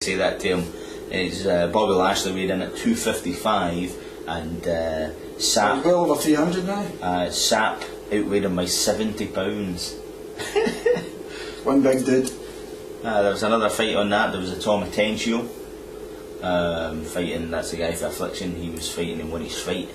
say that to him. It's Bobby Lashley weighed in at 255 and Sap. Well over 300 now. Sap outweighed him by 70 pounds. One big dude. There was another fight on that. There was a Tom Atencio fighting. That's the guy for Affliction. He was fighting and won his fight.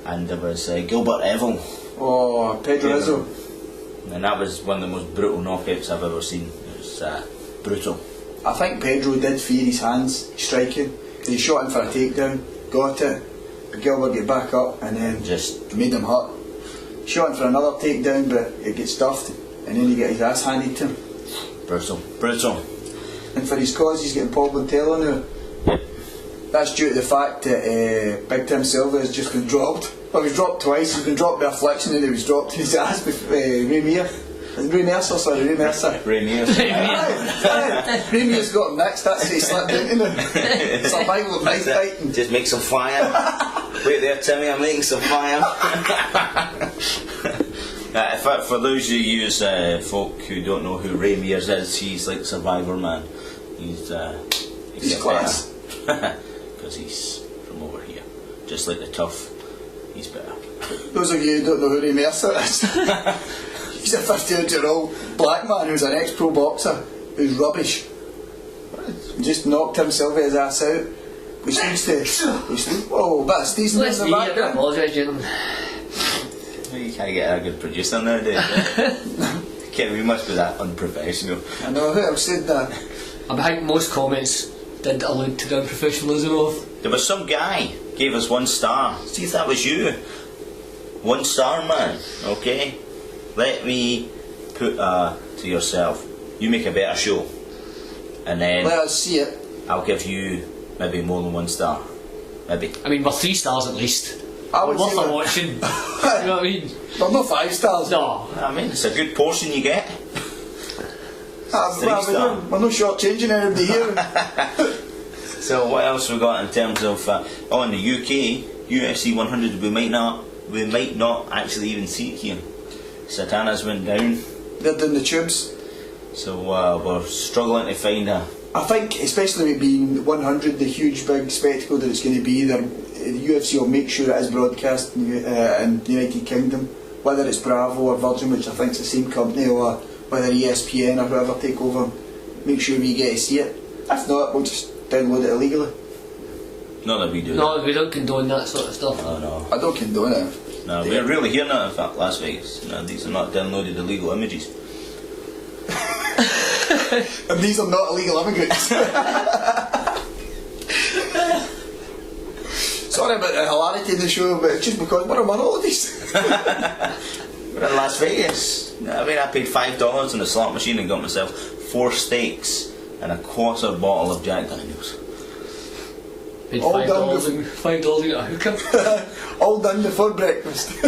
And there was Gilbert Evil. Oh, Pedro Rizzo. And that was one of the most brutal knockouts I've ever seen. It was brutal. I think Pedro did fear his hands striking. He shot him for a takedown, got it, but Gilbert got back up and then just made him hurt. Shot him for another takedown, but it gets stuffed, and then he got his ass handed to him. Brutal. And for his cause, he's getting Paul Bontello now. That's due to the fact that Big Tim Silva has just been dropped. Well, he was dropped twice. He's been dropped by Affliction, and he was dropped to his ass with Ray Mercer. Ray Mercer's got him next. That's what he slipped into him. Survival of knife fighting. Just make some fire. Wait there, Timmy, I'm making some fire. For those of you folk who don't know who Ray Mears is, he's like Survivor Man. He's class. Because he's from over here. Just like the Tough, he's better. Those of you who don't know who Ray Mercer is, he's a 50-year-old black man who's an ex-pro boxer who's rubbish. Just knocked himself his ass out. Which seems to... Oh, but Steve's in the background. You can't get a good producer nowadays. We must be that unprofessional. I know, who else said that? I think most comments did allude to the unprofessionalism of... There was some guy gave us 1 star. See if that was you. 1 star, man. Okay? Let me put to yourself, you make a better show. And then... Let us see it. I'll give you maybe more than 1 star. Maybe. I mean, we're 3 stars at least. I would worth say watching. You know what I mean? Well, not 5 stars. No. I mean, it's a good portion you get. We're not short-changing anybody here. So what else we got in terms of in the UK UFC 100? We might not actually even see it here. Satana's went down. They're doing the tubes. So we're struggling to find a... I think, especially with being 100, the huge big spectacle that it's going to be, the UFC will make sure it is broadcast in the United Kingdom, whether it's Bravo or Virgin, which I think is the same company, or whether ESPN or whoever take over, make sure we get to see it. If not, we'll just download it illegally. Not that we do. No, we don't condone that sort of stuff. Oh, no. I don't condone it. No, we're really hearing that. In fact, Las Vegas. No, these are not downloaded illegal images. And these are not illegal immigrants. Sorry about the hilarity in the show, but it's just because we're on our holidays. We're in Las Vegas. I mean, I paid $5 in a slot machine and got myself 4 steaks and a quarter bottle of Jack Daniels. Paid $5 and got a hooker. All done before breakfast.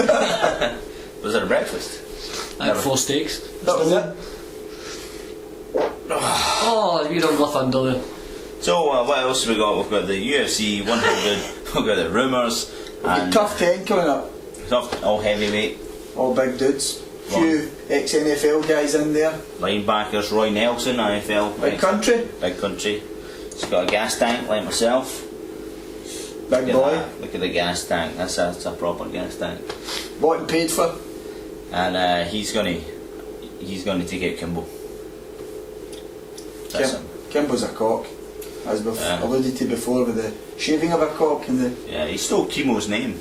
Was there a breakfast? I had 4 steaks. That was it. Oh, you're on rough under there. So what else have we got? We've got the UFC 100, we've got the rumours, and Tough 10 coming up. all heavyweight. All big dudes. Few ex-NFL guys in there. Linebackers, Roy Nelson, IFL. Big country. Big country. He's got a gas tank like myself. Big boy. Look at the gas tank. That's a proper gas tank. Bought and paid for. And he's gonna take out Kimbo. Kimbo's a cock, as we've alluded to before, with the shaving of a cock and the... Yeah, he stole Chemo's name.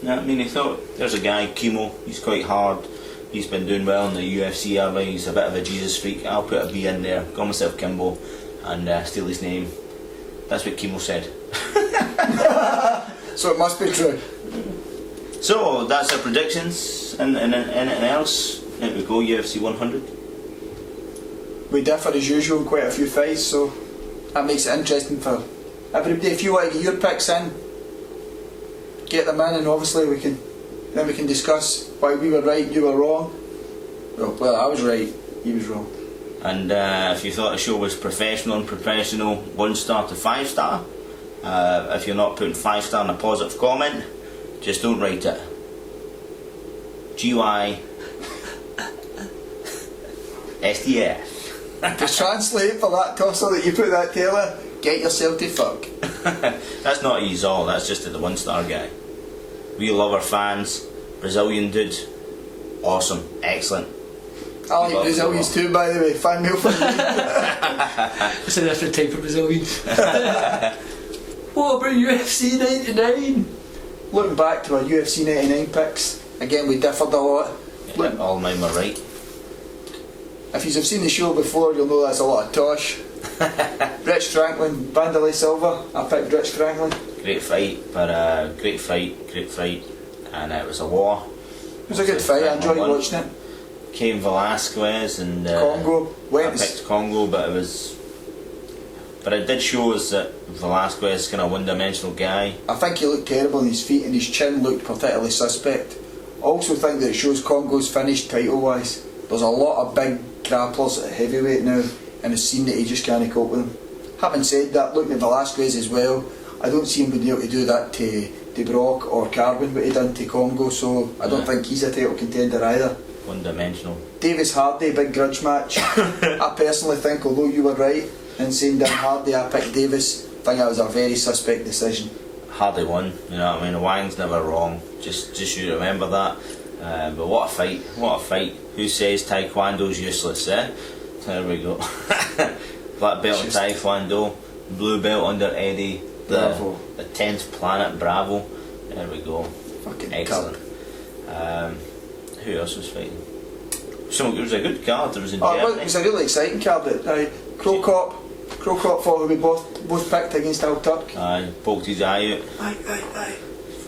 You know what I mean? He thought, there's a guy, Chemo, he's quite hard, he's been doing well in the UFC era, he's a bit of a Jesus freak, I'll put a B in there, call myself Kimbo, and steal his name. That's what Chemo said. So it must be true. So, that's our predictions, and anything else? Here we go, UFC 100. We differ as usual in quite a few fights, so that makes it interesting for everybody. If you want to get your picks in, get them in, and obviously we can discuss why we were right, you were wrong. Well, I was right, he was wrong. And if you thought the show was professional, 1 star to 5 star, if you're not putting 5 star in a positive comment, just don't write it. GY SDF. To translate for that tosser that you put that tailor, Get yourself to fuck. That's not ease all, that's just the 1-star guy. We love our fans. Brazilian dude. Awesome. Excellent. I like Brazilians too, by the way. Fan mail for me. It's a different type of Brazilian. What about UFC 99? Looking back to our UFC 99 picks, again we differed a lot. Yeah, all mine were right. If you've seen the show before, you'll know that's a lot of tosh. Rich Franklin, Vanderlei Silva. I picked Rich Franklin. Great fight, but great fight, and it was a war. It was a good fight, I enjoyed watching it. Cain Velasquez and Congo. I picked Congo, but it did show us that Velasquez is kind of a one-dimensional guy. I think he looked terrible on his feet and his chin looked particularly suspect. I also think that it shows Congo's finished title-wise. There's a lot of big grapplers at heavyweight now, and it's seen that he just can't cope with them. Having said that, looking at Velasquez as well, I don't see him being able to do that to Brock or Carbon, what he done to Congo, so I don't think he's a title contender either. One-dimensional. Davis Hardy, big grudge match. I personally think, although you were right in saying Dan Hardy, I picked Davis. I think that was a very suspect decision. Hardy won, you know what I mean? Wang's never wrong, just you remember that. But what a fight, Who says Taekwondo's useless, eh? There we go. Black belt in Taekwondo, blue belt under Eddie, the 10th planet, bravo. There we go. Fucking excellent. Who else was fighting? So it was a good card, there was in Germany. Germany. It was a really exciting card. Crow Cop fought who we both picked against Al Turk. Aye, poked his eye out. Aye.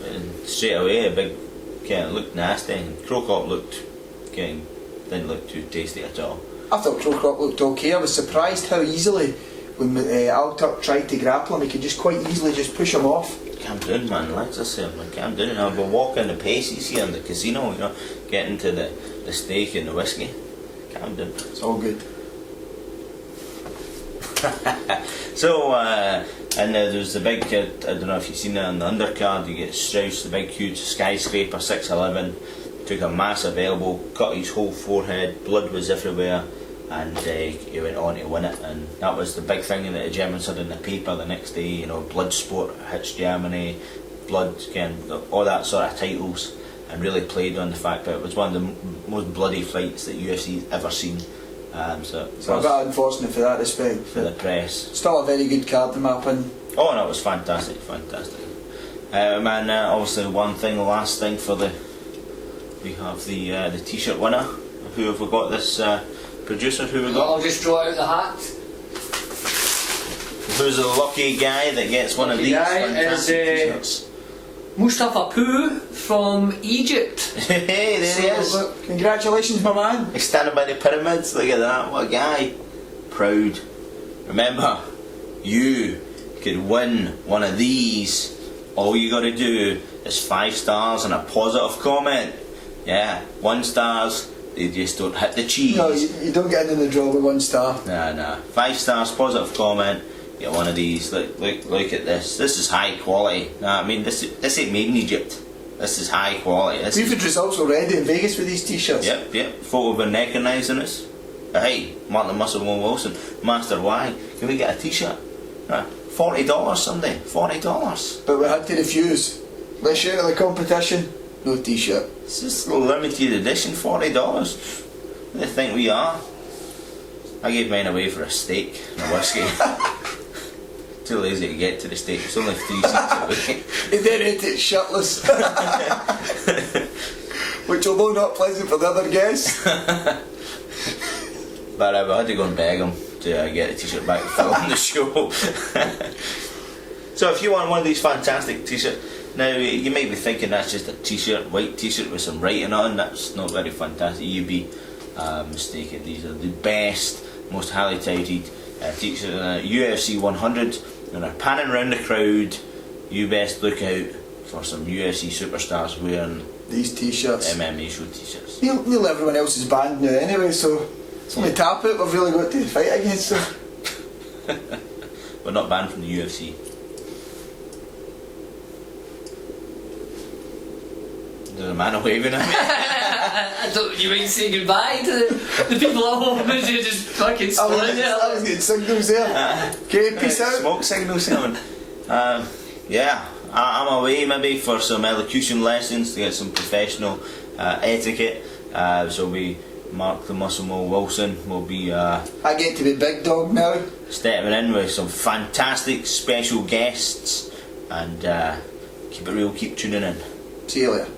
And straight away, a big, it looked nasty. And Crow Cop didn't look too tasty at all. I thought Crow Cop looked okay. I was surprised how easily, when Al Turk tried to grapple him, he could just quite easily just push him off. Calm down, man, like I say, calm down. I've been walking the paces here in the casino, you know, getting to the steak and the whiskey. Calm down. It's all good. So, and there's the big, I don't know if you've seen it on the undercard, you get Strauss, the big huge skyscraper, 6'11", took a massive elbow, cut his whole forehead, blood was everywhere, and he went on to win it. And that was the big thing that the Germans had in the paper the next day, you know, blood sport hits Germany, blood, again, all that sort of titles, and really played on the fact that it was one of the most bloody fights that UFC's ever seen. So a bit unfortunate for that respect. For the press. Still a very good card in my opinion. Oh no, it was fantastic. And obviously last thing we have the t-shirt winner. Who have we got this producer? Who we got? I'll just draw out the hat. Who's the lucky guy that gets one of these fantastic t-shirts? Mustafa Poo from Egypt. Hey, there he is. Congratulations, my man. He's standing by the pyramids. Look at that. What a guy. Proud. Remember, you could win one of these. All you got to do is 5 stars and a positive comment. Yeah, 1 stars. They just don't hit the cheese. No, you don't get in the draw with 1 star. Nah. 5 stars, positive comment. Get one of these. Look at this. This is high quality. Nah, I mean, this ain't made in Egypt. This is high quality. We've had results already in Vegas with these t-shirts. Yep. Photo of a recognising us. Hey, Martin Muscle Will Wilson, Master Y. Can we get a t-shirt? $40 someday. $40. But we had to refuse. Let's shout at the competition. No t-shirt. It's just a limited edition. $40. Who do they think we are? I gave mine away for a steak and a whiskey. Too lazy to get to the steak. It's only 3 seats away. He then ate it shirtless. Which, although not pleasant for the other guests. But I had to go and beg him to get the t-shirt back to film the show. So if you want one of these fantastic t-shirts, now you might be thinking that's just a t-shirt, white t-shirt with some writing on. That's not very fantastic. You'd be mistaken. These are the best, most highly touted t-shirts. UFC 100. When they're panning around the crowd, you best look out for some UFC superstars wearing these t-shirts. MMA show t-shirts. Nearly everyone else is banned now anyway, so it's only tap it we've really got to fight against them. We're not banned from the UFC. There's a man waving at me. I don't. You might say goodbye to the people at home as you're just fucking spawning I was getting signals there. Okay, peace out. Smoke signals coming. Yeah, I'm away maybe for some elocution lessons to get some professional etiquette. So Mark the Muscle Mo Wilson will be I get to be big dog now. stepping in with some fantastic special guests, and keep it real, keep tuning in. See you later.